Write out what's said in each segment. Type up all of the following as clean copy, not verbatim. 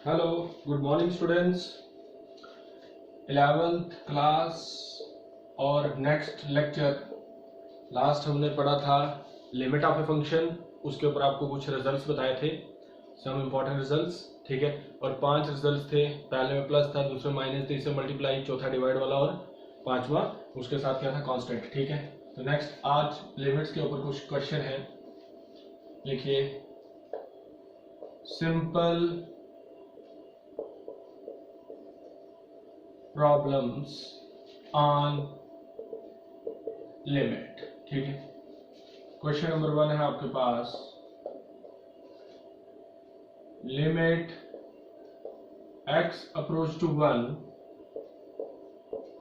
Hello, good morning students. 11th class और next lecture last हमने पढ़ा था लिमिट ऑफ ए फंक्शन। उसके ऊपर आपको कुछ रिजल्ट्स बताए थे, सम इम्पोर्टेंट रिजल्ट्स, ठीक है। और 5 रिजल्ट्स थे, पहले में प्लस था, दूसरे माइनस, तीसरे मल्टीप्लाई, चौथा डिवाइड वाला और पांचवा उसके साथ क्या था, कांस्टेंट, ठीक है। तो नेक्स्ट आज लिमिट्स के ऊपर कुछ क्वेश्चन है। लिखिए, सिंपल प्रॉब्लम्स ऑन लिमिट, ठीक है। क्वेश्चन नंबर 1 है आपके पास, limit x approach to 1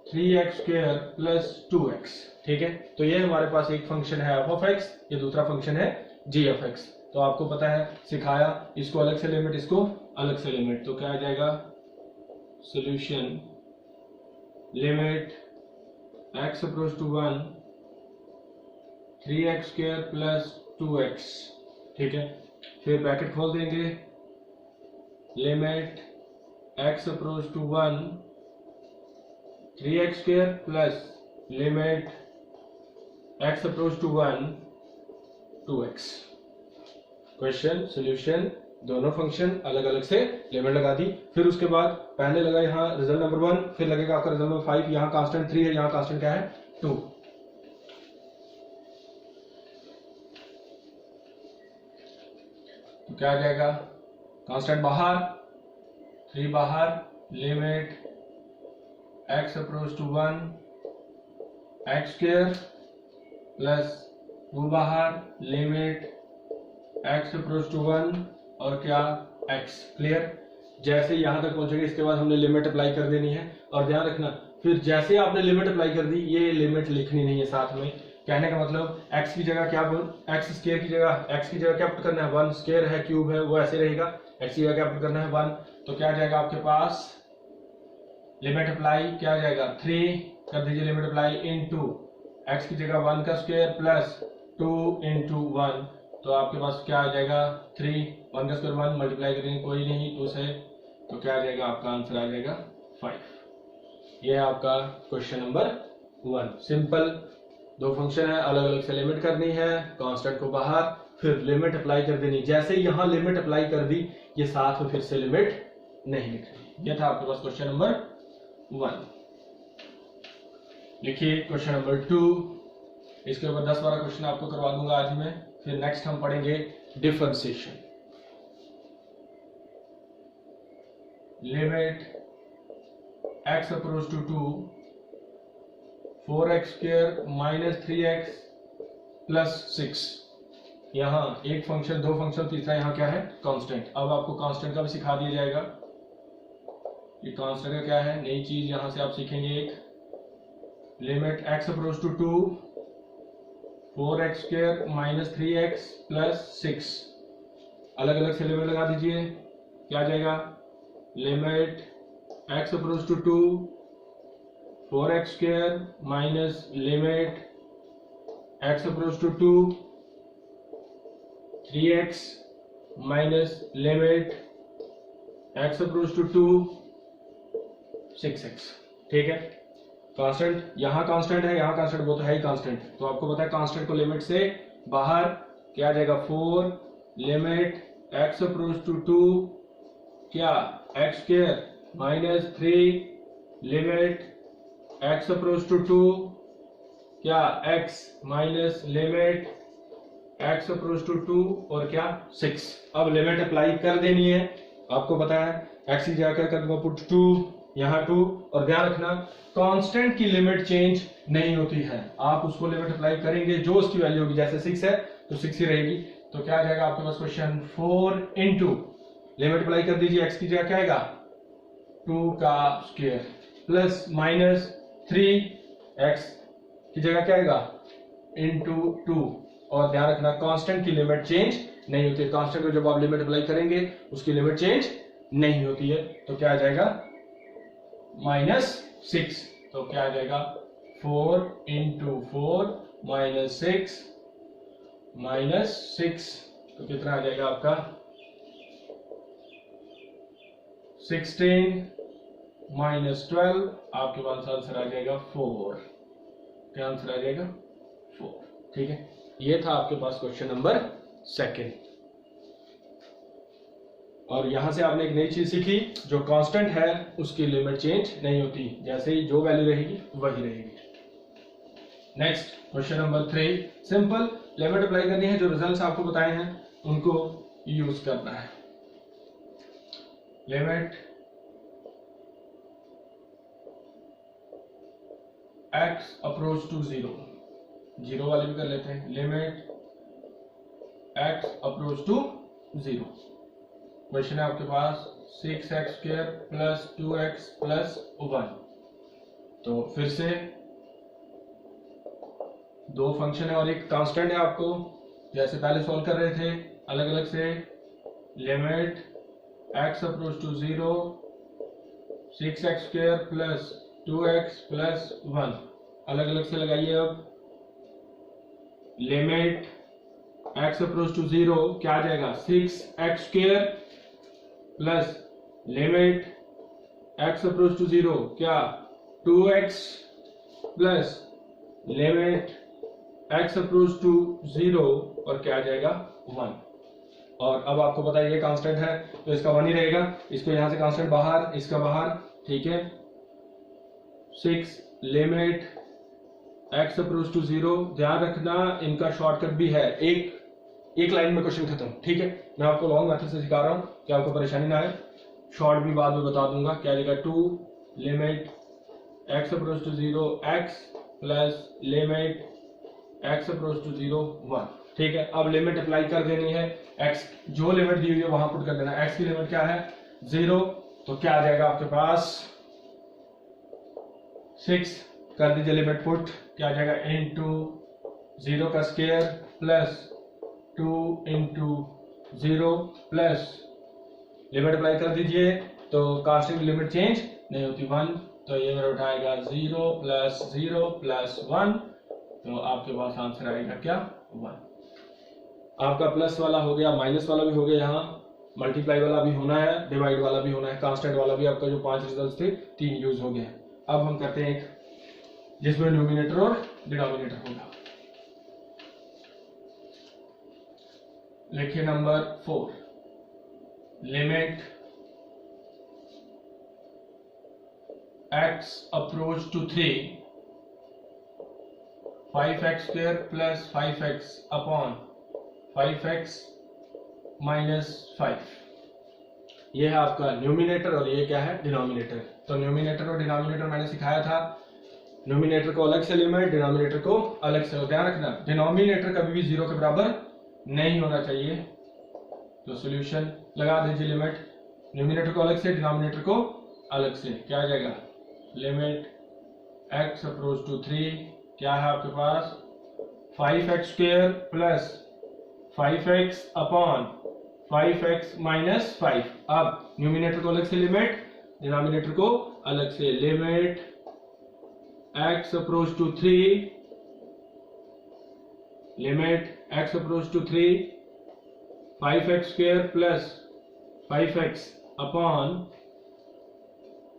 3x square plus 2x, ठीक है। तो ये हमारे पास एक फंक्शन है f ऑफ x, ये दूसरा फंक्शन है g ऑफ x। तो आपको पता है, सिखाया, इसको अलग से लिमिट, इसको अलग से लिमिट। तो क्या आ जाएगा, solution limit x approach to 1 3x square plus 2x, ठीक है। फिर ब्रैकेट खोल देंगे, limit x approach to 1 3x square plus limit x approach to 1 2x। Question solution, दोनों फंक्शन अलग अलग से लिमिट लगा दी। फिर उसके बाद पहले लगा यहाँ रिजल्ट नंबर 1, फिर लगेगा आपका रिजल्ट नंबर 5। यहाँ कांस्टेंट 3 है, यहाँ कांस्टेंट क्या है, 2। तो क्या आ जाएगा, कांस्टेंट बाहर, 3 बाहर, limit x approach to 1 x square plus 2 बाहर, लिमिट x अप्रोच टू 1 और क्या x। क्लियर। जैसे यहां तक पहुंचेंगे, इसके बाद हमने लिमिट अप्लाई कर देनी है। और ध्यान रखना, फिर जैसे आपने लिमिट अप्लाई कर दी, ये लिमिट लिखनी नहीं है साथ में। कहने का मतलब x की जगह क्या, x स्क्वायर की जगह x की जगह क्या पुट करना है, 1 स्क्वायर है, क्यूब है, वो ऐसे रहेगा। x की जगह क्या पुट करना है, 1। तो क्या आ जाएगा आपके पास, लिमिट अप्लाई क्या आ जाएगा, 3 कर दीजिए लिमिट अप्लाई, इनटू x की जगह 1 का स्क्वायर प्लस 2 इंटू 1। तो आपके पास क्या आ जाएगा, 3, 1 का स्क्वायर 1, मल्टीप्लाई करेंगे कोई नहीं 2 से, तो क्या आ जाएगा, आपका आंसर आ जाएगा 5। यह है आपका क्वेश्चन नंबर 1। सिंपल, दो फंक्शन है, अलग अलग से लिमिट करनी है, कांस्टेंट को बाहर, फिर लिमिट अप्लाई कर देनी। जैसे यहां लिमिट अप्लाई कर दी, ये साथ में फिर से लिमिट नहीं लिखनी। यह था आपके पास क्वेश्चन नंबर 1। लिखिए क्वेश्चन नंबर 2। इसके ऊपर 10-12 क्वेश्चन आपको करवा दूंगा आज मैं। फिर नेक्स्ट हम पढ़ेंगे differentiation. Limit x approach to 2 4x square minus 3x plus 6। यहां एक फंक्शन, दो फंक्शन, तीसरा यहां क्या है, कांस्टेंट। अब आपको कांस्टेंट का भी सिखा दिया जाएगा। ये कांस्टेंट का क्या है, नई चीज यहां से आप सीखेंगे एक। Limit x approach to 2 4x square minus 3x plus 6। अलग अलग से लिमिट लगा दीजिए, क्या आ जाएगा, limit x approach to 2 4x square minus limit x approach to 2 3x minus limit x approach to 2 6x, ठीक है। कांस्टेंट, यहां कांस्टेंट है, यहां कांस्टेंट, वो तो है ही कांस्टेंट। तो आपको पता है कांस्टेंट को लिमिट से बाहर क्या आ जाएगा, 4 लिमिट x अप्रोच टू 2 क्या x square minus 3 limit x approach to 2 क्या x minus limit x approach to 2 और क्या 6। अब लिमिट अप्लाई कर देनी है। आपको पता है x की जगह कर दूंगा पुट 2, यहाँ 2। और ध्यान रखना, कांस्टेंट की लिमिट चेंज नहीं होती है। आप उसको लिमिट अप्लाई करेंगे, जो उसकी वैल्यू होगी, जैसे 6 है तो 6 ही रहेगी। तो क्या आ जाएगा आपके पास क्वेश्चन 4 इंटू लिमिट अप्लाई कर दीजिए, x की जगह क्या आएगा, 2 का स्क्वायर प्लस माइनस 3x की जगह क्या आएगा, इंटू 2। और ध्यान रखना, कांस्टेंट की लिमिट चेंज नहीं होती है। कांस्टेंट को जब आप लिमिट अप्लाई करेंगे, उसकी लिमिट चेंज नहीं होती है। तो क्या आ जाएगा, -6। तो क्या आ जाएगा, 4 इंटू 4 -6 तो कितना आ जाएगा आपका, 16 माइनस 12, आपके पास आंसर आ जाएगा 4। क्या आंसर आ जाएगा? 4। ठीक है, ये था आपके पास क्वेश्चन नंबर 2। और यहां से आपने एक नई चीज सीखी, जो कांस्टेंट है उसकी लिमिट चेंज नहीं होती, जैसे ही जो वैल्यू रहेगी वही रहेगी। Next question number 3, simple limit apply करनी है, जो रिजल्ट्स आपको बताए हैं उनको यूज करना है। लिमिट x अप्रोच टू 0, 0 वाली भी कर लेते हैं। Limit x approach to 0। Question है आपके पास 6x² प्लस 2x प्लस 1। तो फिर से दो फंक्शन है और एक कांस्टेंट है, आपको जैसे पहले सॉल्व कर रहे थे अलग अलग से। Limit x approach to 0, 6x² plus 2x plus 1, अलग अलग से लगाइए। अब लिमिट x अप्रोच टू 0 क्या आ जाएगा? 6x² plus limit x approach to 0 क्या? 2x plus limit x approach to 0 और क्या आ जाएगा? 1। और अब आपको पता है ये कांस्टेंट है तो इसका 1 ही रहेगा, इसको यहां से कांस्टेंट बाहर, इसका बाहर। ठीक है, 6 लिमिट x अप्रोच टू 0। ध्यान रखना इनका शॉर्टकट भी है, एक लाइन में क्वेश्चन खत्म। ठीक है, मैं आपको लॉन्ग मेथड से सिखा रहा हूं कि आपको परेशानी ना आए, शॉर्ट भी बाद में बता दूंगा। क्या आएगा? 2 limit x approach to 0 x plus limit x approach to 0 1। ठीक है, अब लिमिट अप्लाई कर देनी है। x जो लिमिट दी हुई है वहां पुट कर देना। x की लिमिट क्या है? 0। तो क्या आ जाएगा आपके पास? 6 कर दीजिए लिमिट पुट, क्या आ जाएगा? इनटू 0 का square plus 2 into 0 plus limit apply कर दीजिए। तो कांस्टेंट की लिमिट चेंज नहीं होती 1, तो ये मेरा उठाएगा 0 प्लस 0 प्लस 1। तो आपके पास आंसर आएगा क्या? 1। आपका प्लस वाला हो गया, माइनस वाला भी हो गया, यहाँ मल्टीप्लाई वाला भी होना है, डिवाइड वाला भी होना है, कांस्टेंट वाला भी। आपका जो 5 रिजल्ट थे 3 यूज हो गए। अब हम करते हैं एक जिसमें न्यूमिनेटर और डिनोमिनेटर होगा। लिखिए number 4, limit x approach to 3, 5x² plus 5x upon 5x minus 5। यह है आपका न्यूमिनेटर और ये क्या है? डिनोमिनेटर। तो न्यूमिनेटर और डिनोमिनेटर मैंने सिखाया था, न्यूमिनेटर को अलग से लिमिट, डिनोमिनेटर को अलग से। ध्यान रखना डिनोमिनेटर कभी भी 0 के बराबर नहीं होना चाहिए। तो सॉल्यूशन लगा दीजिए, लिमिट न्यूमिनेटर को अलग से, डिनोमिनेटर को अलग से। क्या आ जाएगा? लिमिट x अप्रोच टू 3 क्या है आपके पास? 5x² plus 5x upon 5x minus 5। अब न्यूमिनेटर को अलग से लिमिट, डिनोमिनेटर को अलग से। Limit x approach to 3, limit x approach to 3, 5x² plus 5x upon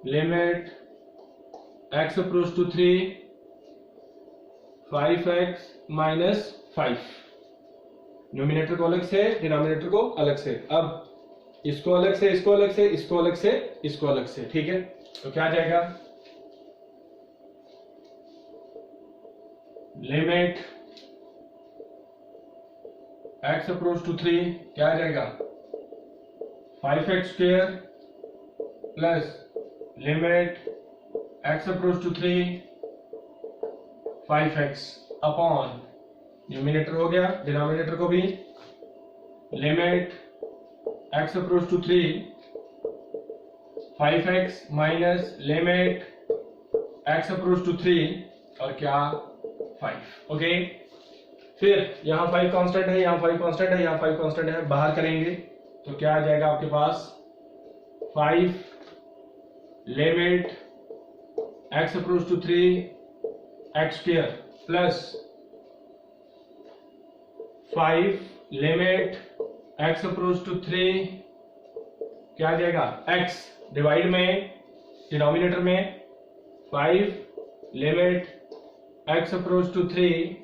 limit x approach to 3, 5x minus 5। Numerator को अलग से, डिनोमिनेटर को अलग से। अब इसको अलग से, इसको अलग से, इसको अलग से, इसको अलग से। ठीक है, तो क्या आ जाएगा? लिमिट x अप्रोच टू 3 क्या आ जाएगा? 5x² plus limit x approach to 3, 5x upon numerator हो गया, डिनोमिनेटर को भी। Limit x approach to 3, 5x minus limit x approach to 3 और क्या? 5। ओके, फिर यहाँ 5 कांस्टेंट है, यहाँ 5 कांस्टेंट है, यहाँ 5 कांस्टेंट है, बाहर करेंगे तो क्या आ जाएगा आपके पास? 5 limit x approach to 3 x² plus 5 limit x approach to 3 क्या आ जाएगा? x डिवाइड में डिनोमिनेटर में 5 लिमिट x अप्रोच टू 3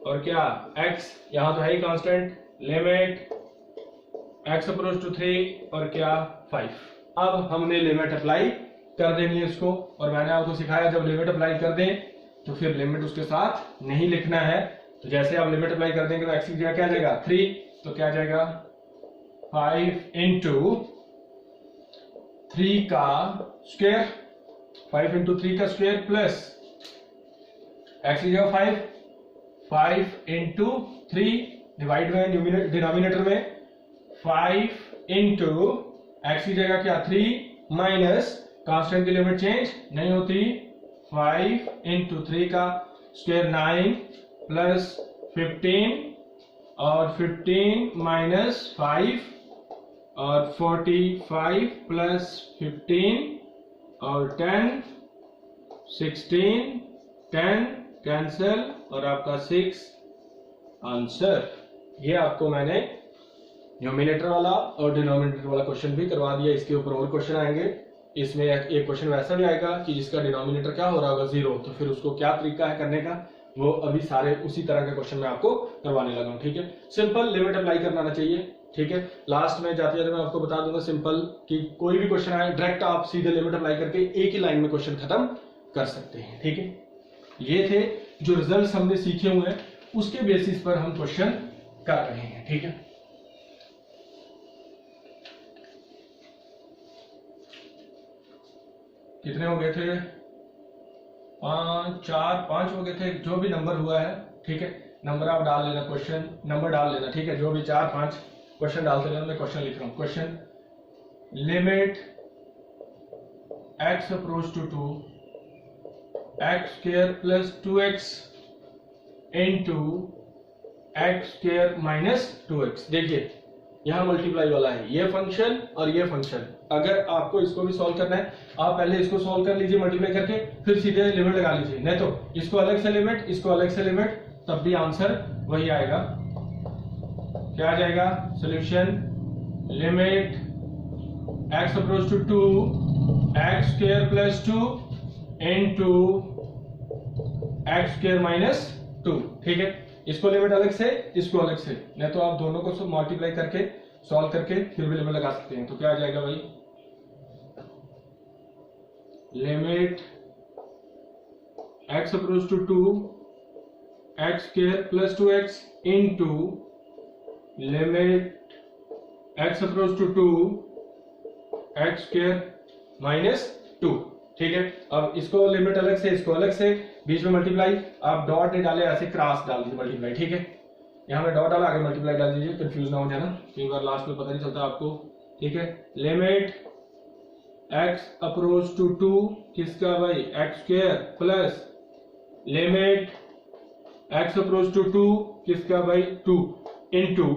और क्या x यहां तो है ही constant, limit x approach to 3 और क्या 5। अब हमने लिमिट अप्लाई कर देनी है इसको, और मैंने आपको सिखाया जब लिमिट अप्लाई कर दें तो फिर लिमिट उसके साथ नहीं लिखना है। तो जैसे आप लिमिट अप्लाई कर देंगे तो x की जगह क्या जाएगा 3, तो क्या जाएगा 5 इंटू 3 का स्क्वायर, 5 इंटू 3 का स्क्वायर प्लस x की जगह 5 इंटू 3 डिवाइड में डिनोमिनेटर में 5 इंटू x की जगह क्या 3 माइनस कांस्टेंट की लिमिट चेंज नहीं होती, 5 इंटू 3 का स्क्वायर 9 प्लस 15 और 15 माइनस 5 और 45 प्लस 15 और 10 16 10 कैंसिल और आपका 6 आंसर। ये आपको मैंने न्यूमरेटर वाला और डिनोमिनेटर वाला क्वेश्चन भी करवा दिया। इसके ऊपर और क्वेश्चन आएंगे। इसमें एक क्वेश्चन वैसा भी आएगा कि जिसका डिनोमिनेटर क्या हो रहा होगा 0, तो फिर उसको क्या तरीका है करने का, वो अभी सारे उसी तरह के क्वेश्चन मैं आपको करवाने लगा हूं। ठीक है, सिंपल लिमिट अप्लाई करना आना चाहिए। ठीक है, लास्ट में जाते जाते मैं आपको बता दूंगा सिंपल कि कोई भी क्वेश्चन आए डायरेक्ट आप सीधे लिमिट अप्लाई करके एक ही लाइन में क्वेश्चन खत्म कर सकते हैं। ठीक है, ये थे जो रिजल्ट हमने सीखे हुए हैं, उसके बेसिस पर हम क्वेश्चन कर रहे हैं। ठीक है, कितने हो गए थे 5 हो गए थे, जो भी नंबर हुआ है। ठीक है, नंबर आप डाल लेना, क्वेश्चन नंबर डाल लेना। ठीक है, जो भी 4-5 क्वेश्चन डालते रहना। मैं क्वेश्चन लिख रहा हूं, question limit x approach to 2 x square plus 2x into x square minus 2x। देखिए यहां मल्टीप्लाई वाला है, ये फंक्शन और ये फंक्शन। अगर आपको इसको भी सॉल्व करना है, आप पहले इसको सॉल्व कर लीजिए मल्टीप्लाई करके, फिर सीधे लिमिट लगा लीजिए, नहीं तो इसको अलग से लिमिट, इसको अलग से लिमिट, तब भी आंसर वही आएगा। क्या आ जाएगा solution, limit x approach to 2 x square plus 2 into x square minus 2। ठीक है, इसको लिमिट अलग से, इसको अलग से, नहीं तो आप दोनों को मल्टीप्लाई करके सॉल्व करके फिर भी लिमिट लगा सकते हैं। तो क्या आ जाएगा भाई, limit x approach to 2 x square plus 2x into limit x approach to 2 x square minus 2। ठीक है, अब इसको लिमिट अलग से, इसको अलग से, बीच में मल्टीप्लाई, आप डॉट नहीं डाले, ऐसे क्रॉस डाल दीजिए मल्टीप्लाई। ठीक है, यहां में डॉट डाला, आगे मल्टीप्लाई डाल दीजिए, कंफ्यूज ना हो जाना, कई बार लास्ट में पता नहीं चलता आपको। ठीक है, लिमिट x अप्रोच टू 2 किसका भाई x square plus limit x approach to 2 किसका भाई 2 इनटू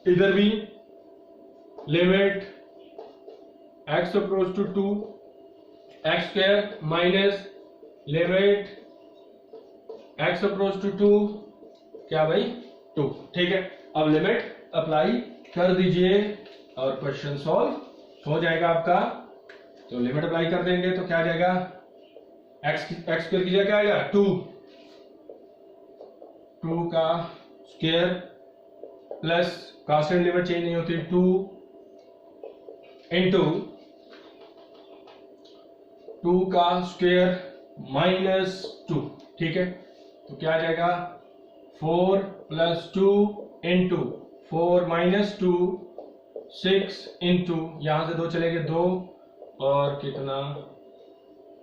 इधर भी limit x approach to 2 x square minus limit x approach to 2 क्या भाई 2। ठीक है, अब लिमिट अप्लाई कर दीजिए और क्वेश्चन सॉल्व हो जाएगा आपका। तो लिमिट अप्लाई कर देंगे तो क्या आ जाएगा, x स्क्वायर की जगह क्या आएगा 2 का square plus constant limit change नहीं होती 2 इंटू 2 का स्क्वायर माइनस 2। ठीक है, तो क्या आ जाएगा 4 प्लस 2 इंटू 4 माइनस 2 6 इंटू यहां से 2 चले गए 2 और कितना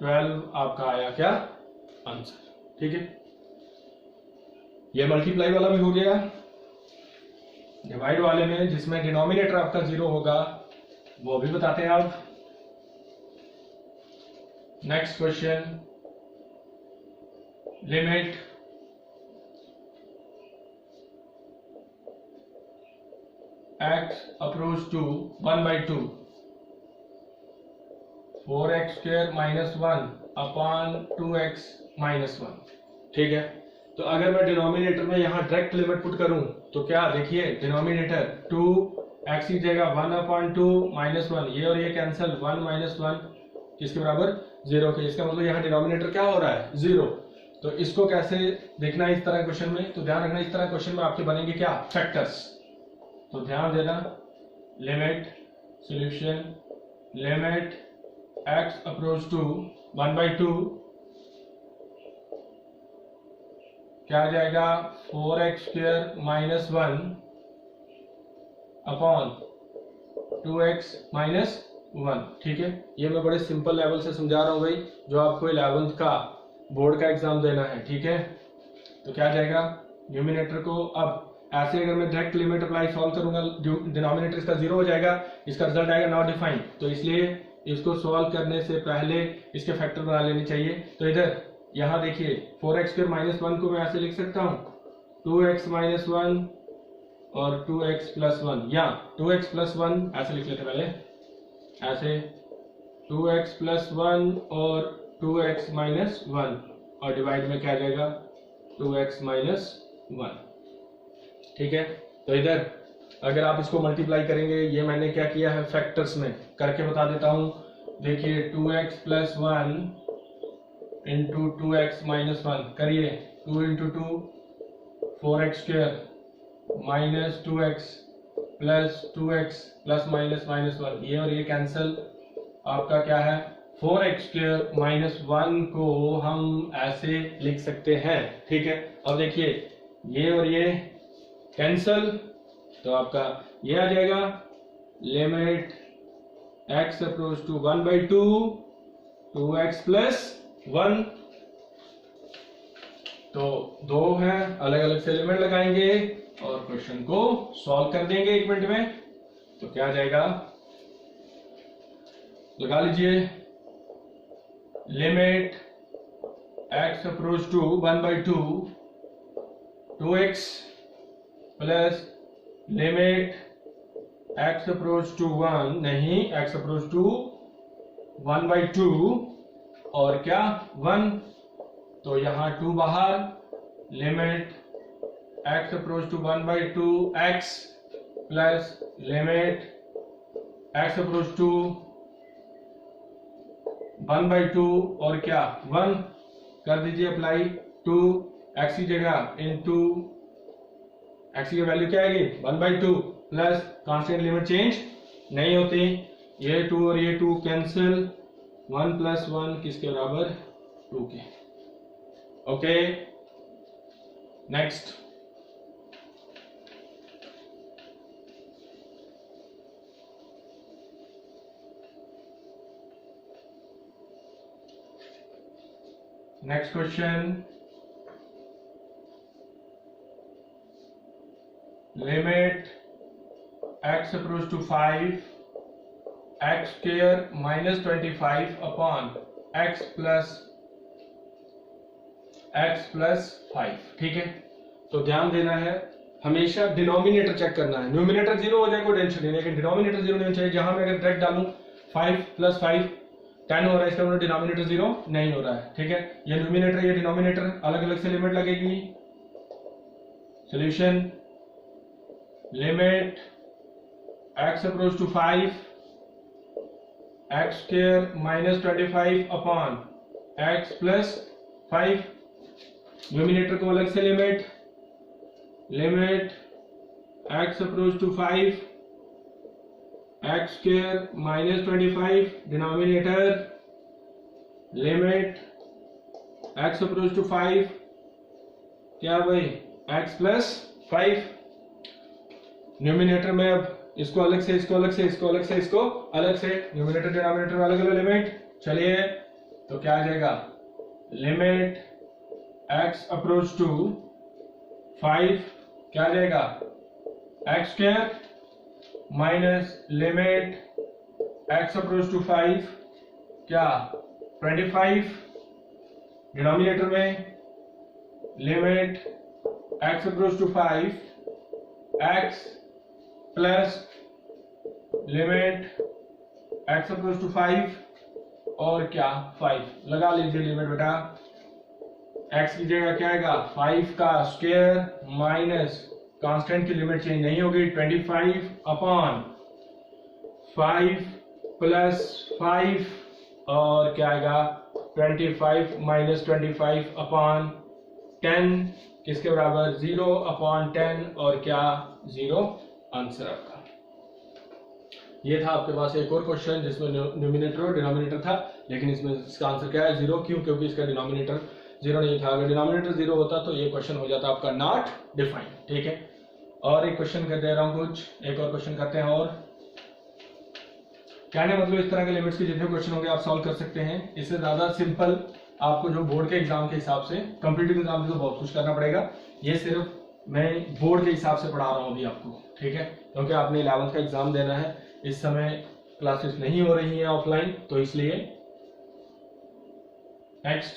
12 आपका आया क्या आंसर। ठीक है, ये मल्टीप्लाई वाला भी हो गया। डिवाइड वाले में जिसमें डिनोमिनेटर आपका 0 होगा वो भी बताते हैं आप। Next question, limit x approach to 1/2 4x square minus 1 upon 2x minus 1। ठीक है, तो अगर मैं डिनोमिनेटर में यहां डायरेक्ट लिमिट पुट करूं तो क्या देखिए डिनोमिनेटर 2 x की जगह 1/2 -1, ये और ये कैंसिल, 1 - 1 किसके बराबर 0 के। इसका मतलब यहाँ डिनोमिनेटर क्या हो रहा है 0। तो इसको कैसे देखना है इस तरह क्वेश्चन में, तो ध्यान रखना इस तरह क्वेश्चन में आपके बनेंगे क्या फैक्टर्स। तो ध्यान देना, limit solution limit x approach to 1/2 क्या आ जाएगा 4x² - 1 अपॉन 2x - 1। ठीक है, ये मैं बड़े सिंपल लेवल से समझा रहा हूं भाई, जो आपको 11th का बोर्ड का एग्जाम देना है। ठीक है, तो क्या आ जाएगा न्यूमिनेटर को, अब ऐसे अगर मैं डायरेक्ट लिमिट अप्लाई सॉल्व करूंगा डिनोमिनेटर इसका 0 हो जाएगा, इसका रिजल्ट आएगा नॉट डिफाइंड। तो इसलिए इसको सॉल्व करने से पहले इसके फैक्टर बना लेने चाहिए। तो इधर यहाँ देखिए 4x² - 1 को मैं ऐसे लिख सकता हूँ 2x - 1 और 2x + 1, या 2x + 1 ऐसे लिख लेते पहले, ऐसे 2x + 1 और 2x - 1 और डिवाइड में क्या आ जाएगा 2x - 1। ठीक है, तो इधर अगर आप इसको मल्टीप्लाई करेंगे, ये मैंने क्या किया है फैक्टर्स में करके बता देता हूं। देखिए 2x + 1 इंटू 2x - 1 करिए, 2 × 2 4x² - 2x plus 2x plus minus 1, ये और ये कैंसिल, आपका क्या है 4x² - 1 को हम ऐसे लिख सकते हैं। ठीक है, अब देखिए ये और ये कैंसिल, तो आपका ये आ जाएगा limit x approach to 1/2 2x + 1। तो दो है, अलग अलग से लिमिट लगाएंगे और क्वेश्चन को सॉल्व कर देंगे 1 मिनट में। तो क्या आ जाएगा, लगा लीजिए limit x approach to 1/2 2x plus limit x approach to 1, नहीं x अप्रोच टू 1/2 और क्या 1। तो यहां 2 बाहर, limit x approach to 1/2 x plus limit x approach to 1/2 और क्या 1 कर दीजिए अप्लाई, 2 x की जगह इंटू x की वैल्यू क्या आएगी 1/2 प्लस कांस्टेंट लिमिट चेंज नहीं होती, ये 2 और ये 2 कैंसिल, 1 + 1 किसके बराबर 2 के। Okay, next question, limit x approach to 5 x² - 25 upon x + 5। ठीक है, तो ध्यान देना है, हमेशा डिनोमिनेटर चेक करना है, न्यूमिनेटर 0 हो जाए कोई टेंशन नहीं, लेकिन डिनोमिनेटर 0 नहीं चाहिए। जहां मैं अगर डायरेक्ट डालूं 5 + 5 10 हो रहा है, इसका मतलब डिनोमिनेटर 0 नहीं हो रहा है। ठीक है, ये न्यूमिनेटर ये डिनोमिनेटर अलग अलग से लिमिट लगेगी। Solution limit x approach to 5 x² - 25 upon x + 5, numerator को अलग से limit x approach to 5 x² - 25 denominator limit x approach to 5 क्या भाई x + 5। न्यूमिनेटर में अब इसको अलग से, इसको अलग से, इसको अलग से, इसको अलग से, न्यूमिनेटर डिनोमिनेटर में अलग अलग लिमिट। चलिए, तो क्या आ जाएगा लिमिट x अप्रोच टू 5 क्या आ जाएगा x² minus limit x approach to 5 क्या 25, डिनोमिनेटर में limit x approach to 5 x plus limit x approach to 5 और क्या 5 लगा लीजिए लिमिट बेटा। x की जगह क्या आएगा 5 का स्क्वायर माइनस कांस्टेंट की लिमिट चेंज नहीं होगी। 25 अपॉन 5 प्लस 5 और क्या आएगा 25 माइनस 25 अपॉन 10 किसके बराबर 0 अपॉन 10 और क्या 0 आंसर आपका। ये था आपके पास एक और क्वेश्चन जिसमें न्यूमिनेटर और डिनोमिनेटर था, लेकिन इसमें इसका आंसर क्या है 0। क्यों? क्योंकि इसका डिनोमिनेटर 0 नहीं था। अगर डिनोमिनेटर 0 होता तो ये क्वेश्चन हो जाता आपका नॉट डिफाइंड। ठीक है, और एक क्वेश्चन कर दे रहा हूं कुछ, एक और क्वेश्चन करते हैं। और कहने मतलब इस तरह के लिमिट्स के जितने क्वेश्चन होंगे आप सॉल्व कर सकते हैं। इससे ज्यादा सिंपल आपको जो बोर्ड के एग्जाम के हिसाब से, कॉम्पिटिटिव एग्जाम में तो बहुत कुछ करना पड़ेगा, ये सिर्फ मैं बोर्ड के हिसाब से पढ़ा रहा हूँ अभी आपको। ठीक है, क्योंकि आपने 11th का एग्जाम देना है, इस समय क्लासेस नहीं हो रही हैं ऑफलाइन, तो इसलिए next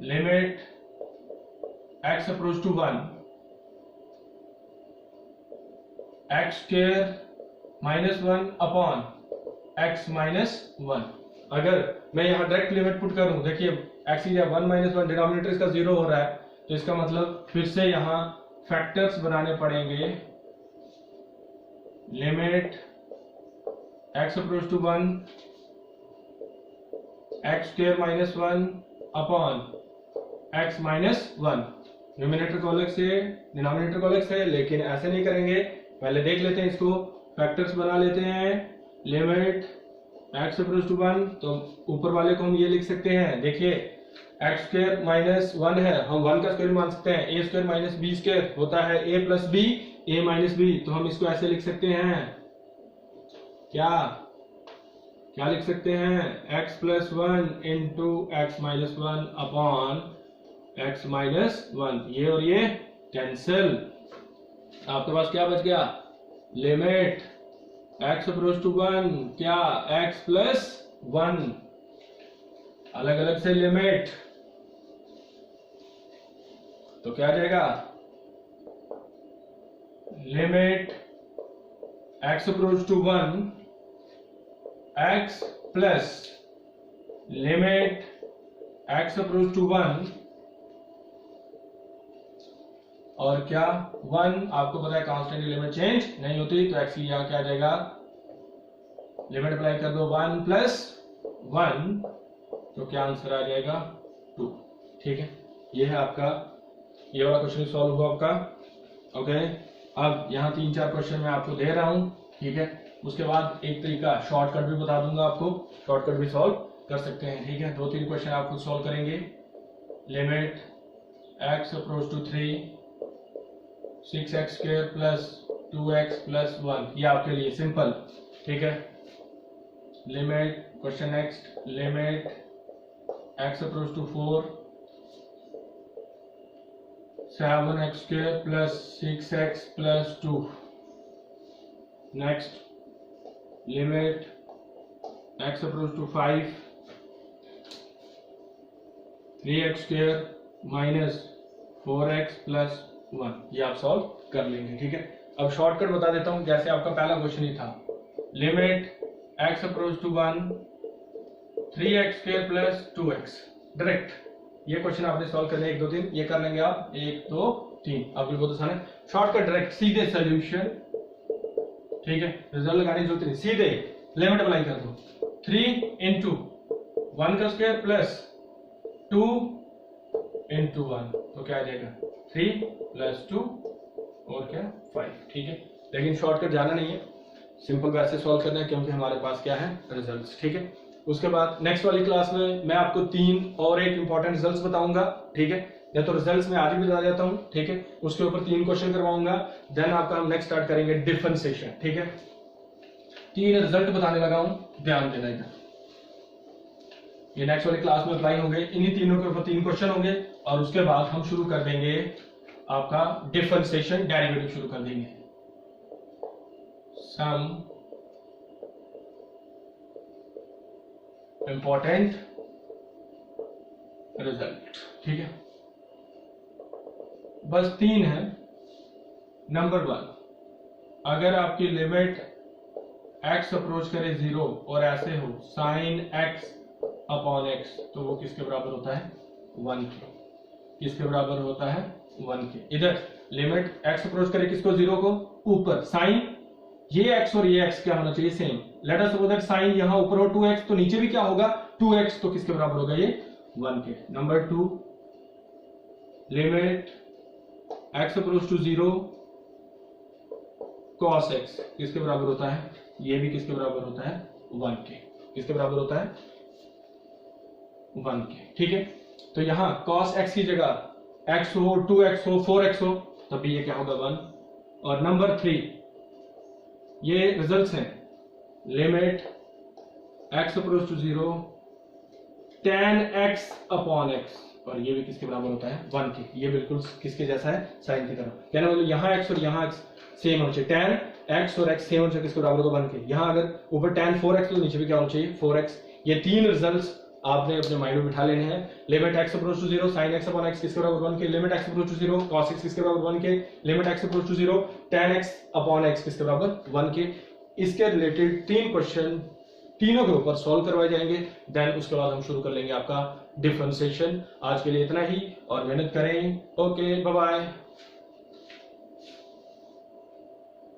limit x approach to 1 x square minus 1 upon x minus 1। अगर मैं यहां डायरेक्ट लिमिट पुट करूं, देखिए x इज 1 माइनस 1, डिनोमिनेटर इसका 0 हो रहा है, तो इसका मतलब फिर से यहां फैक्टर्स बनाने पड़ेंगे। Limit x approach to 1 x square minus 1 upon x minus 1। Numerator को अलग से, डिनोमिनेटर को अलग से, लेकिन ऐसे नहीं करेंगे। पहले देख लेते हैं इसको, फैक्टर्स बना लेते हैं। लिमिट x अप्रोच टू 1, तो ऊपर वाले को हम ये लिख सकते हैं, देखिए x स्क्वायर माइनस 1 है, हम 1 का स्क्वायर मान सकते हैं। a square minus b square होता है a plus b, a minus b, तो हम इसको ऐसे लिख सकते हैं, क्या लिख सकते हैं, x plus 1 into x minus 1 upon x minus 1। ये और ये कैंसिल, आपके पास क्या बच गया, लिमिट x अप्रोच टू 1 क्या x प्लस 1, अलग अलग से लिमिट, तो क्या आ जाएगा, limit x approach to 1 x plus limit x approach to 1 और क्या 1। आपको पता है कांस्टेंट की लिमिट चेंज नहीं होती, तो x यहाँ क्या आ जाएगा, लिमिट अप्लाई कर दो 1 प्लस 1, तो क्या आंसर आ जाएगा 2। ठीक है, ये है आपका, ये वाला क्वेश्चन सॉल्व हुआ आपका। ओके, अब यहाँ 3-4 क्वेश्चन मैं आपको दे रहा हूं। ठीक है, उसके बाद एक तरीका शॉर्टकट भी बता दूंगा आपको, शॉर्टकट भी सॉल्व कर सकते हैं। ठीक है, 2-3 क्वेश्चन आप खुद सॉल्व करेंगे। Limit x approach to 3 6x square plus 2x plus 1, ये आपके लिए सिंपल। ठीक है, limit, question next, limit x approach to 4 7x square plus 6x plus 2। Next, limit x approach to 5 3x square minus 4x plus 1, ये आप solve कर लेंगे। ठीक है, अब शॉर्टकट बता देता हूं, जैसे आपका पहला क्वेश्चन ही था, limit x approach to 1 3x square plus 2x। Direct ये क्वेश्चन आपने सॉल्व करने 1 2 3 ये कर लेंगे आप, 1 2 3, आपके बहुत आसान है। शॉर्टकट डायरेक्ट सीधे सोल्यूशन। ठीक है, रिजल्ट लगाने की जरूरत नहीं, सीधे लिमिट अप्लाई कर दो, 3 इंटू 1 का स्क्वायर प्लस 2 इंटू 1, तो क्या आ जाएगा 3 प्लस 2 और क्या 5। ठीक है, लेकिन शॉर्टकट जाना नहीं है, सिंपल वैसे सॉल्व करना है, क्योंकि हमारे पास क्या है, रिजल्ट्स। ठीक है, उसके बाद नेक्स्ट वाली क्लास में मैं आपको 3 और एक इंपॉर्टेंट रिजल्ट्स बताऊंगा। ठीक है, या तो रिजल्ट्स में आज ही बता देता हूं। ठीक है, उसके ऊपर 3 क्वेश्चन करवाऊंगा, देन आपका हम नेक्स्ट स्टार्ट करेंगे डिफरेंशिएशन। ठीक है, 3 रिजल्ट बताने लगा हूं, ध्यान देना इधर, ये नेक्स्ट वाली क्लास में अप्लाई होंगे। इन्हीं तीनों के ऊपर 3 क्वेश्चन होंगे, और उसके बाद हम शुरू कर देंगे आपका डिफरेंशिएशन, डेरिवेटिव शुरू कर देंगे। Some important result. ठीक है, बस 3 है। नंबर 1, अगर आपकी लिमिट x अप्रोच करे 0 और ऐसे हो साइन x अपॉन x, तो वो किसके बराबर होता है, 1 के। किसके बराबर होता है, 1 के। इधर लिमिट x अप्रोच करे किसको, 0 को, ऊपर साइन ये x और ये x क्या होना चाहिए, same. Let us suppose that sine यहां ऊपर हो 2x, तो नीचे भी क्या होगा 2x, तो किसके बराबर होगा ये 1 के। नंबर 2 limit x approach to 0 cos x किसके बराबर होता है, ये भी किसके बराबर होता है 1 के। किसके बराबर होता है 1 के, ठीक है। तो यहां cos x की जगह x हो, 2x हो, 4x हो, तब भी ये क्या होगा 1। और नंबर 3 ये रिजल्ट्स हैं, limit x approach to 0 tan x upon x, और ये भी किसके बराबर होता है 1 के। ये बिल्कुल किसके जैसा है, साइन की तरह। कहने मतलब यहां x और यहां x सेम होना चाहिए, tan x और x सेम होना चाहिए, किसके बराबर होगा 1 के। यहां अगर ऊपर tan 4x तो नीचे भी क्या होना चाहिए 4x। ये तीन रिजल्ट्स आपने अपने माइंड में बिठा लेने हैं। Limit x approach to 0 sin x upon x किसके बराबर 1 के, limit x approach to 0 cos x किसके बराबर 1 के, limit x approach to 0 tan x upon x किसके बराबर 1 के। इसके रिलेटेड 3 क्वेश्चन तीनों के ऊपर सॉल्व करवाए जाएंगे, देन उसके बाद हम शुरू कर लेंगे आपका डिफरेंशिएशन। आज के लिए इतना ही, और मेहनत करें। Okay, bye bye.